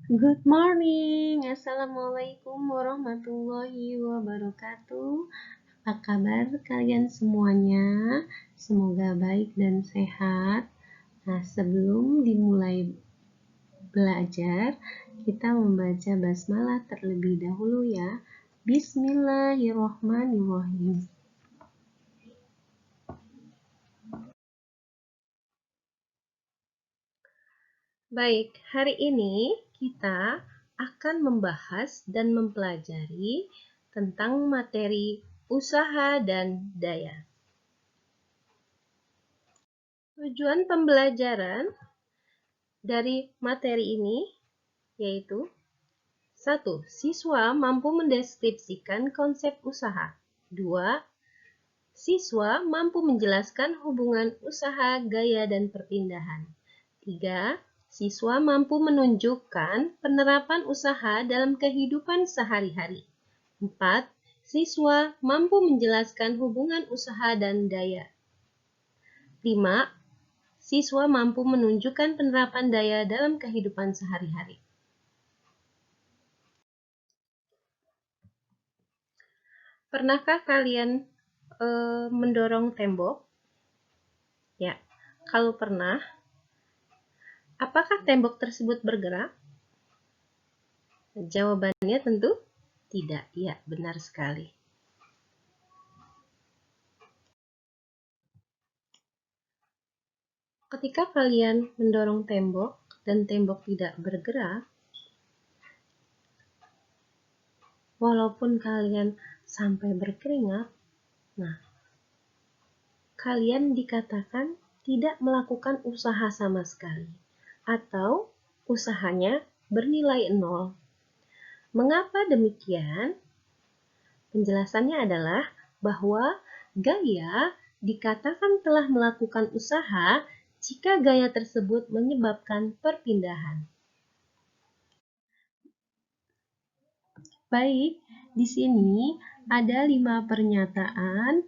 Good morning, Assalamualaikum warahmatullahi wabarakatuh. Apa kabar kalian semuanya? Semoga baik dan sehat. Nah, sebelum dimulai belajar, kita membaca basmalah terlebih dahulu ya. Bismillahirrohmanirrohim. Baik, hari ini kita akan membahas dan mempelajari tentang materi usaha dan daya. Tujuan pembelajaran dari materi ini yaitu 1. Siswa mampu mendeskripsikan konsep usaha. 2. Siswa mampu menjelaskan hubungan usaha, gaya, dan perpindahan. 3. Siswa mampu menunjukkan penerapan usaha dalam kehidupan sehari-hari. 4. Siswa mampu menjelaskan hubungan usaha dan daya. 5. Siswa mampu menunjukkan penerapan daya dalam kehidupan sehari-hari. Pernahkah kalian mendorong tembok? Ya, kalau pernah, apakah tembok tersebut bergerak? Jawabannya tentu tidak. Ya, benar sekali. Ketika kalian mendorong tembok dan tembok tidak bergerak, walaupun kalian sampai berkeringat, nah, kalian dikatakan tidak melakukan usaha sama sekali, atau usahanya bernilai 0. Mengapa demikian? Penjelasannya adalah bahwa gaya dikatakan telah melakukan usaha jika gaya tersebut menyebabkan perpindahan. Baik, di sini ada 5 pernyataan.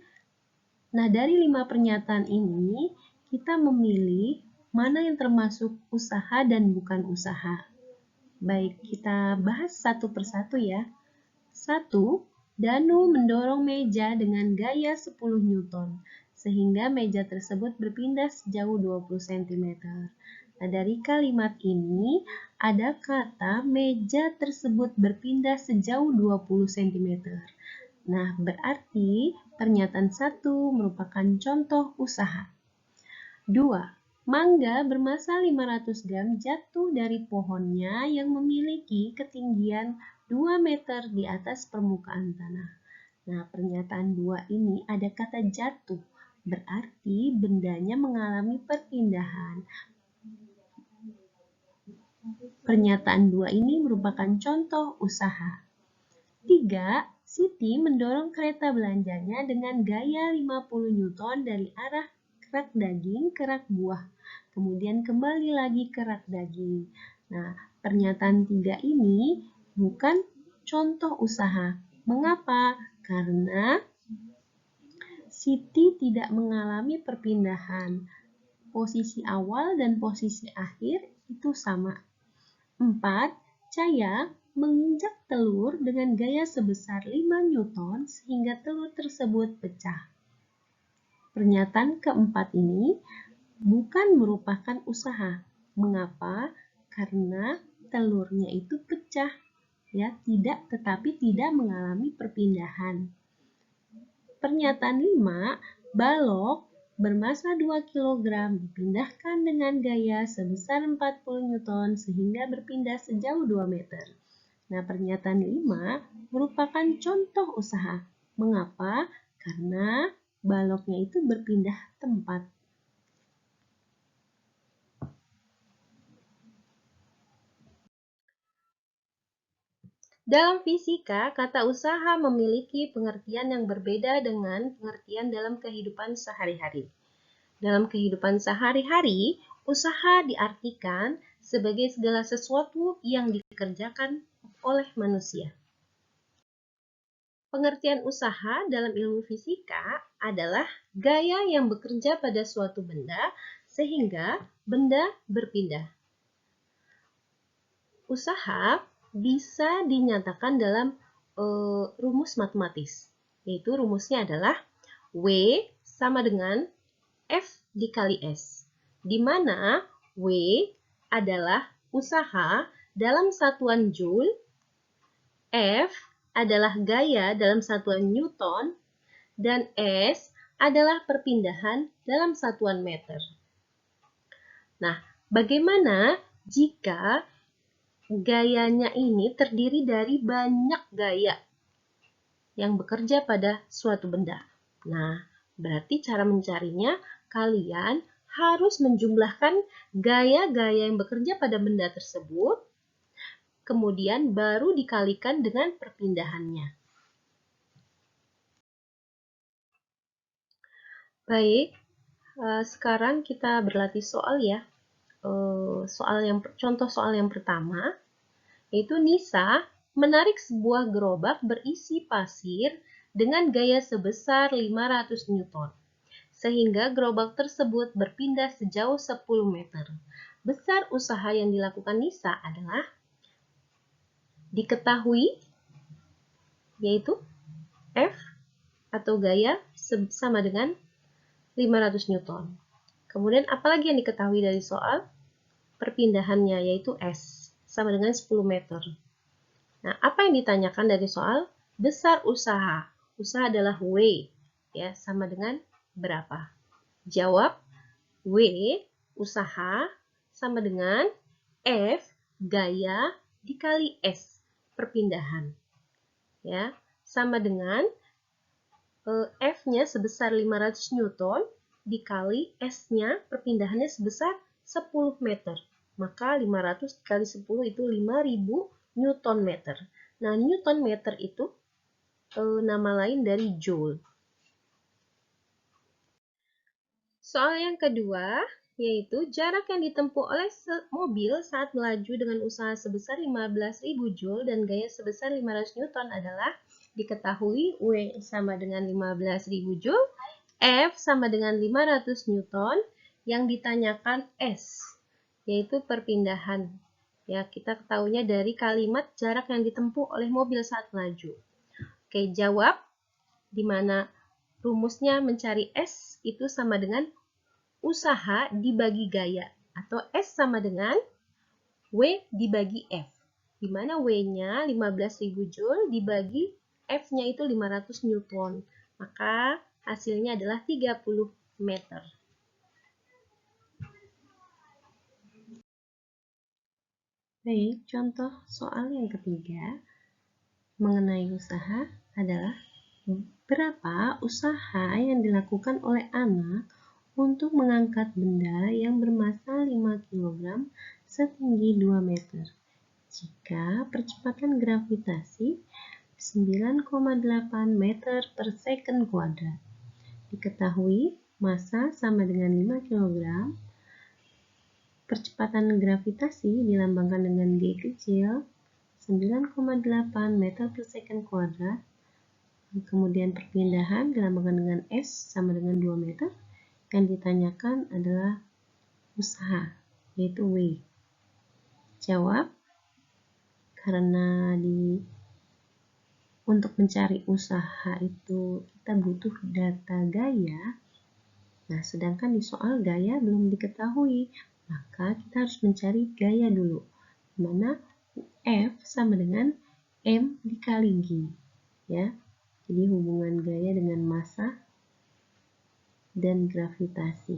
Nah, dari 5 pernyataan ini, kita memilih mana yang termasuk usaha dan bukan usaha. Baik, kita bahas satu persatu ya. 1. Danu mendorong meja dengan gaya 10 Newton, sehingga meja tersebut berpindah sejauh 20 cm. Nah, dari kalimat ini, ada kata meja tersebut berpindah sejauh 20 cm. Nah, berarti pernyataan 1 merupakan contoh usaha. 2. Mangga bermassa 500 gram jatuh dari pohonnya yang memiliki ketinggian 2 meter di atas permukaan tanah. Nah, pernyataan 2 ini ada kata jatuh, berarti bendanya mengalami perpindahan. Pernyataan 2 ini merupakan contoh usaha. 3. Siti mendorong kereta belanjanya dengan gaya 50 Newton dari arah kerak daging ke rak buah, kemudian kembali lagi ke rak daging. Nah, pernyataan 3 ini bukan contoh usaha. Mengapa? Karena Siti tidak mengalami perpindahan. Posisi awal dan posisi akhir itu sama. 4. Cahaya menginjak telur dengan gaya sebesar 5 Newton sehingga telur tersebut pecah. Pernyataan keempat ini bukan merupakan usaha. Mengapa? Karena telurnya itu pecah, ya, tetapi tidak mengalami perpindahan. Pernyataan 5, balok bermassa 2 kg dipindahkan dengan gaya sebesar 40 Newton sehingga berpindah sejauh 2 meter. Nah, pernyataan 5 merupakan contoh usaha. Mengapa? Karena baloknya itu berpindah tempat. Dalam fisika, kata usaha memiliki pengertian yang berbeda dengan pengertian dalam kehidupan sehari-hari. Dalam kehidupan sehari-hari, usaha diartikan sebagai segala sesuatu yang dikerjakan oleh manusia. Pengertian usaha dalam ilmu fisika adalah gaya yang bekerja pada suatu benda sehingga benda berpindah. usaha bisa dinyatakan dalam rumus matematis, yaitu rumusnya adalah W sama dengan F dikali S, di mana W adalah usaha dalam satuan Joule, F adalah gaya dalam satuan Newton, dan S adalah perpindahan dalam satuan meter. Nah, bagaimana jika gayanya ini terdiri dari banyak gaya yang bekerja pada suatu benda? Nah, berarti cara mencarinya, kalian harus menjumlahkan gaya-gaya yang bekerja pada benda tersebut, kemudian baru dikalikan dengan perpindahannya. Baik, sekarang kita berlatih soal ya. Contoh soal yang pertama, yaitu Nisa menarik sebuah gerobak berisi pasir dengan gaya sebesar 500 Newton, sehingga gerobak tersebut berpindah sejauh 10 meter. Besar usaha yang dilakukan Nisa adalah diketahui, yaitu F atau gaya sama dengan 500 Newton. Kemudian apalagi yang diketahui dari soal? Perpindahannya, yaitu S, sama dengan 10 meter. Nah, apa yang ditanyakan dari soal? Besar usaha. Usaha adalah W, ya, sama dengan berapa? Jawab, W, usaha, sama dengan F, gaya, dikali S, perpindahan. Ya, sama dengan F-nya sebesar 500 Newton, dikali S-nya, perpindahannya sebesar 10 meter. Maka 500 dikali 10 itu 5000 Newton meter. Nah, Newton meter itu nama lain dari Joule. Soal yang kedua, yaitu jarak yang ditempuh oleh mobil saat melaju dengan usaha sebesar 15.000 Joule dan gaya sebesar 500 Newton adalah diketahui W sama dengan 15.000 Joule, F sama dengan 500 Newton, yang ditanyakan S, yaitu perpindahan. Ya, kita ketahuinya dari kalimat jarak yang ditempuh oleh mobil saat melaju. Oke, jawab, di mana rumusnya mencari S itu sama dengan usaha dibagi gaya, atau S sama dengan W dibagi F, di mana W-nya 15.000 Joule dibagi F-nya itu 500 Newton. Maka hasilnya adalah 30 meter. Baik, contoh soal yang ketiga mengenai usaha adalah berapa usaha yang dilakukan oleh anak untuk mengangkat benda yang bermassa 5 kg setinggi 2 meter jika percepatan gravitasi 9,8 meter per second kuadrat. Diketahui massa sama dengan 5 kg, percepatan gravitasi dilambangkan dengan G kecil 9,8 meter per second kuadrat, kemudian perpindahan dilambangkan dengan S sama dengan 2 meter. Yang ditanyakan adalah usaha, yaitu W. Jawab, karena untuk mencari usaha itu kita butuh data gaya. Nah, sedangkan di soal gaya belum diketahui, maka kita harus mencari gaya dulu, di mana F sama dengan M dikali G, ya. Jadi hubungan gaya dengan massa dan gravitasi.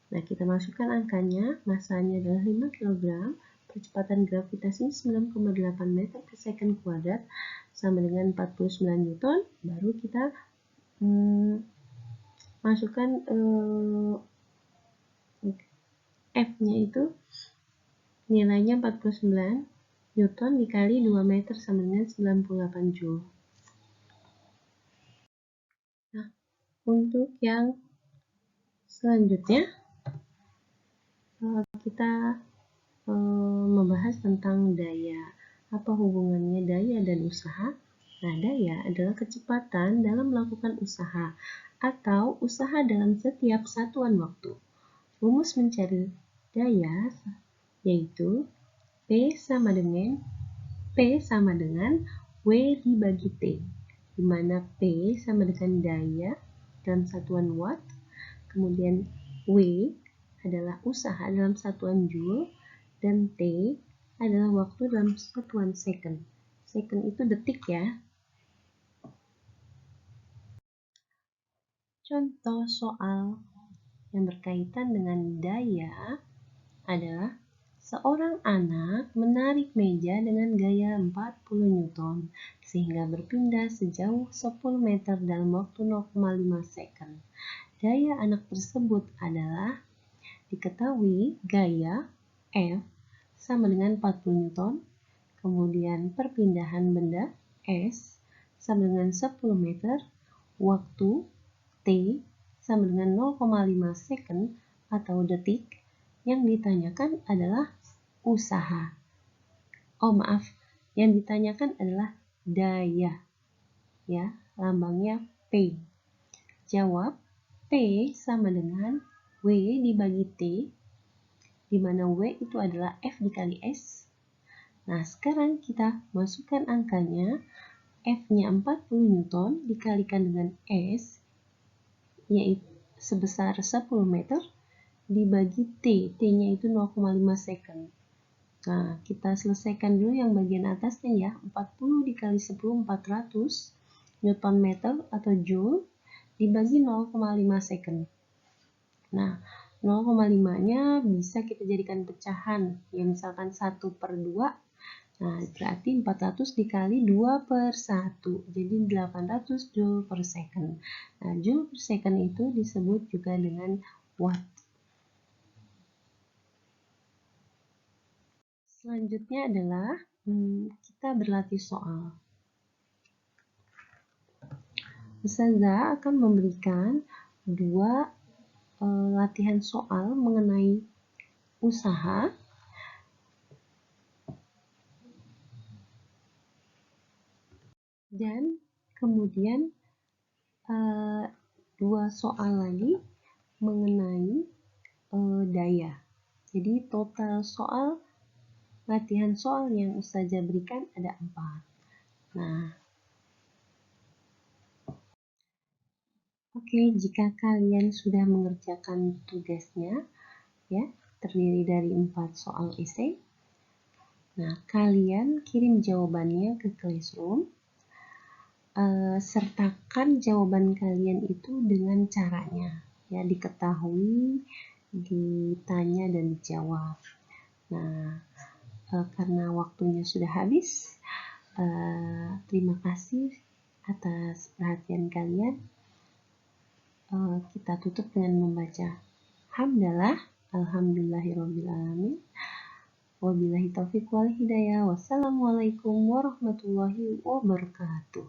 Nah, kita masukkan angkanya, massanya adalah 5 kg, percepatan gravitasi 9,8 meter per second kuadrat sama dengan 49 Newton, baru kita masukkan F-nya itu nilainya 49 Newton dikali 2 meter sama dengan 98 Joule. Nah, untuk yang selanjutnya kita membahas tentang daya. Apa hubungannya daya dan usaha? Nah, daya adalah kecepatan dalam melakukan usaha atau usaha dalam setiap satuan waktu. Rumus mencari daya yaitu P sama dengan W dibagi T, di mana P sama dengan daya dalam satuan watt, kemudian W adalah usaha dalam satuan joule, dan T adalah waktu dalam satuan second. Second itu detik ya. Contoh soal yang berkaitan dengan daya adalah seorang anak menarik meja dengan gaya 40 Newton sehingga berpindah sejauh 10 meter dalam waktu 0,5 second. Daya anak tersebut adalah diketahui gaya F sama dengan 40 Newton, kemudian perpindahan benda S sama dengan 10 meter, waktu T sama dengan 0,5 second atau detik. Yang ditanyakan adalah usaha. Yang ditanyakan adalah daya. Ya, lambangnya P. Jawab, P sama dengan W dibagi T, di mana W itu adalah F dikali S. Nah, sekarang kita masukkan angkanya. F-nya 40 Newton dikalikan dengan S, yaitu sebesar 10 meter, dibagi T. T-nya itu 0,5 second. Nah, kita selesaikan dulu yang bagian atasnya ya. 40 dikali 10, 400 Newton meter atau Joule, dibagi 0,5 second. Nah, 0,5-nya bisa kita jadikan pecahan. Ya, misalkan 1/2. Nah, berarti 400 dikali 2/1. Jadi 800 Joule per second. Nah, Joule per second itu disebut juga dengan watt. Selanjutnya adalah kita berlatih soal. Ustazah akan memberikan 2 latihan soal mengenai usaha dan kemudian 2 soal lagi mengenai daya. Jadi total latihan soal yang Ustazah berikan ada 4. Nah, oke, jika kalian sudah mengerjakan tugasnya, ya, terdiri dari 4 soal esai. Nah, kalian kirim jawabannya ke Classroom. Sertakan jawaban kalian itu dengan caranya, ya, diketahui, ditanya dan dijawab. Nah, karena waktunya sudah habis, terima kasih atas perhatian kalian. Kita tutup dengan membaca hamdalah, alhamdulillahirabbil alamin, wabillahi taufiq wal hidayah, wassalamualaikum warahmatullahi wabarakatuh.